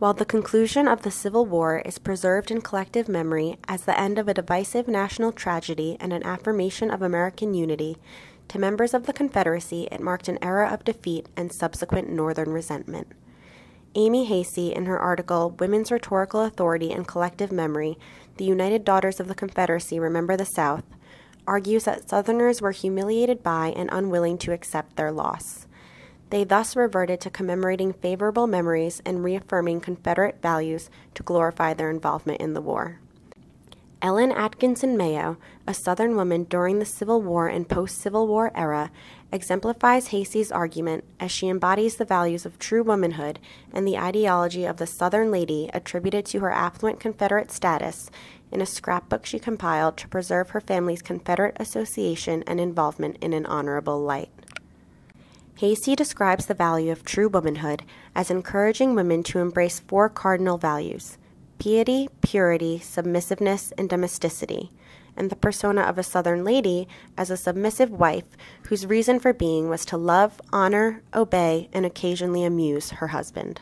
While the conclusion of the Civil War is preserved in collective memory as the end of a divisive national tragedy and an affirmation of American unity, to members of the Confederacy it marked an era of defeat and subsequent Northern resentment. Amy Hasey, in her article, Women's Rhetorical Authority and Collective Memory, The United Daughters of the Confederacy Remember the South, argues that Southerners were humiliated by and unwilling to accept their loss. They thus reverted to commemorating favorable memories and reaffirming Confederate values to glorify their involvement in the war. Ellen Atkinson Mayo, a Southern woman during the Civil War and post-Civil War era, exemplifies Hasey's argument as she embodies the values of true womanhood and the ideology of the Southern lady attributed to her affluent Confederate status in a scrapbook she compiled to preserve her family's Confederate association and involvement in an honorable light. Hasey describes the value of true womanhood as encouraging women to embrace 4 cardinal values: piety, purity, submissiveness, and domesticity, and the persona of a Southern lady as a submissive wife whose reason for being was to love, honor, obey, and occasionally amuse her husband.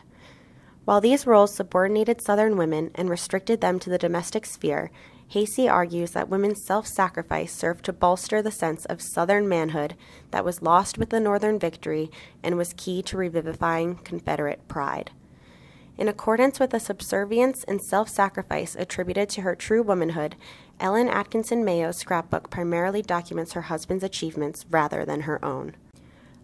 While these roles subordinated Southern women and restricted them to the domestic sphere, Hasey argues that women's self-sacrifice served to bolster the sense of Southern manhood that was lost with the Northern victory and was key to revivifying Confederate pride. In accordance with the subservience and self-sacrifice attributed to her true womanhood, Ellen Atkinson Mayo's scrapbook primarily documents her husband's achievements rather than her own.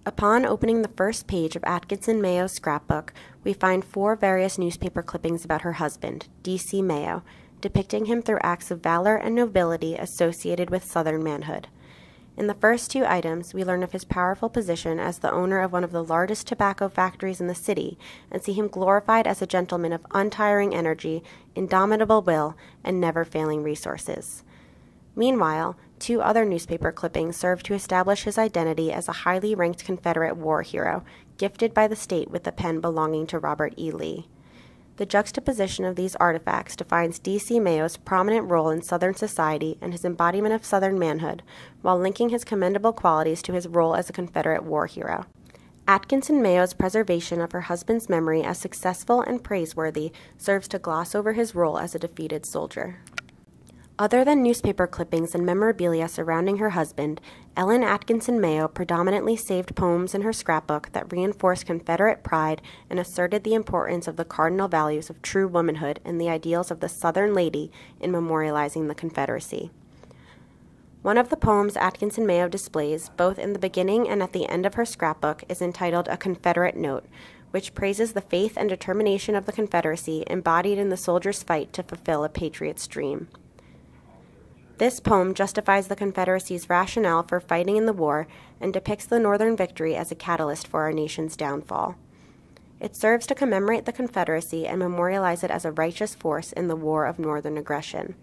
Upon opening the first page of Atkinson Mayo's scrapbook, we find 4 various newspaper clippings about her husband, D.C. Mayo, depicting him through acts of valor and nobility associated with Southern manhood. In the first 2 items, we learn of his powerful position as the owner of one of the largest tobacco factories in the city and see him glorified as a gentleman of untiring energy, indomitable will, and never-failing resources. Meanwhile, 2 other newspaper clippings serve to establish his identity as a highly ranked Confederate war hero, gifted by the state with the pen belonging to Robert E. Lee. The juxtaposition of these artifacts defines D.C. Mayo's prominent role in Southern society and his embodiment of Southern manhood, while linking his commendable qualities to his role as a Confederate war hero. Atkinson Mayo's preservation of her husband's memory as successful and praiseworthy serves to gloss over his role as a defeated soldier. Other than newspaper clippings and memorabilia surrounding her husband, Ellen Atkinson Mayo predominantly saved poems in her scrapbook that reinforced Confederate pride and asserted the importance of the cardinal values of true womanhood and the ideals of the Southern lady in memorializing the Confederacy. One of the poems Atkinson Mayo displays, both in the beginning and at the end of her scrapbook, is entitled A Confederate Note, which praises the faith and determination of the Confederacy embodied in the soldier's fight to fulfill a patriot's dream. This poem justifies the Confederacy's rationale for fighting in the war and depicts the Northern victory as a catalyst for our nation's downfall. It serves to commemorate the Confederacy and memorialize it as a righteous force in the war of Northern aggression.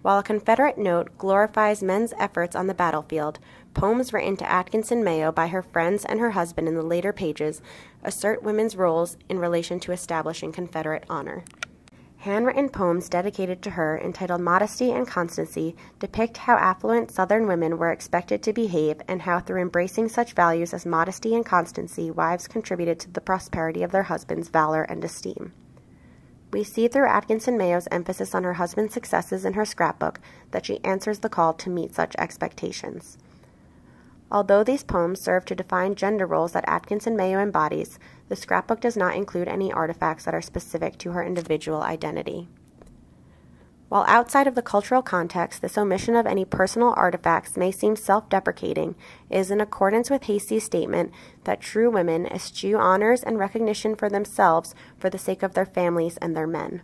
While A Confederate Note glorifies men's efforts on the battlefield, poems written to Atkinson Mayo by her friends and her husband in the later pages assert women's roles in relation to establishing Confederate honor. Handwritten poems dedicated to her, entitled Modesty and Constancy, depict how affluent Southern women were expected to behave and how through embracing such values as modesty and constancy, wives contributed to the prosperity of their husbands' valor and esteem. We see through Atkinson Mayo's emphasis on her husband's successes in her scrapbook that she answers the call to meet such expectations. Although these poems serve to define gender roles that Atkinson Mayo embodies, the scrapbook does not include any artifacts that are specific to her individual identity. While outside of the cultural context, this omission of any personal artifacts may seem self-deprecating, it is in accordance with Hasey's statement that true women eschew honors and recognition for themselves for the sake of their families and their men.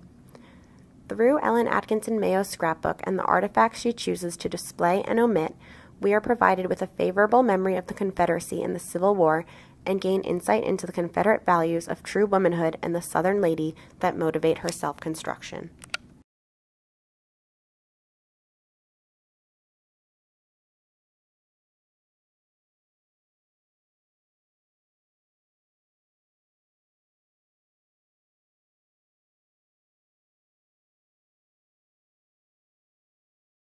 Through Ellen Atkinson Mayo's scrapbook and the artifacts she chooses to display and omit, we are provided with a favorable memory of the Confederacy in the Civil War and gain insight into the Confederate values of true womanhood and the Southern lady that motivate her self-construction.